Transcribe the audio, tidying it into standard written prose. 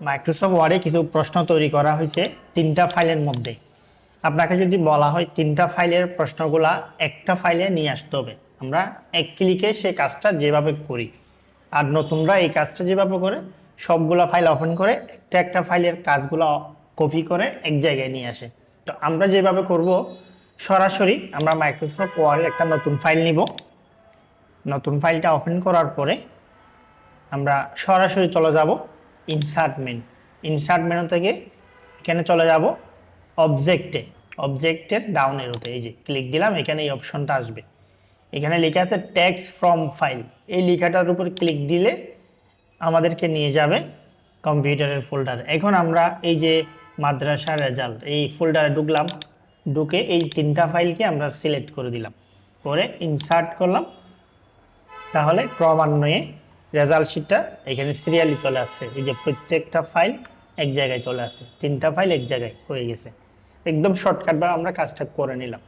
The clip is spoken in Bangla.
মাইক্রোসফট ওয়ার্ডে কিছু প্রশ্ন তৈরি করা হয়েছে তিনটা ফাইলের মধ্যে। আপনাকে যদি বলা হয় তিনটা ফাইলের প্রশ্নগুলা একটা ফাইলে নিয়ে আসতে হবে, আমরা এক ক্লিকে সেই কাজটা যেভাবে করি, আর নতুনরা এই কাজটা যেভাবে করে সবগুলা ফাইল ওপেন করে একটা একটা ফাইলের কাজগুলো কপি করে এক জায়গায় নিয়ে আসে। তো আমরা যেভাবে করব, সরাসরি আমরা মাইক্রোসফট ওয়ার্ডের একটা নতুন ফাইল নিব। নতুন ফাইলটা ওপেন করার পরে আমরা সরাসরি চলে যাব ইনসার্ট মেনু। ইনসার্ট মেনু থেকে এখানে চলে যাব অবজেক্টে, অবজেক্টের ডাউন এরোতে এই যে ক্লিক দিলাম, এখানে এই অপশনটা আসবে। এখানে লেখা আছে টেক্সট ফ্রম ফাইল, এই লেখাটার উপর ক্লিক দিলে আমাদেরকে নিয়ে যাবে কম্পিউটারের ফোল্ডারে। এখন আমরা এই যে মাদ্রাসা রেজাল্ট এই ফোল্ডারে ঢুকলাম, ঢুকে এই তিনটা ফাইলকে আমরা সিলেক্ট করে দিলাম, করে ইনসার্ট করলাম। তাহলে ক্রমান্বয়ে রেজাল্ট শিটটা এখানে সিরিয়ালি চলে আসছে। এই যে প্রত্যেকটা ফাইল এক জায়গায় চলে আসছে, তিনটা ফাইল এক জায়গায় হয়ে গেছে। একদম শর্টকাট বা আমরা কাজটা করে নিলাম।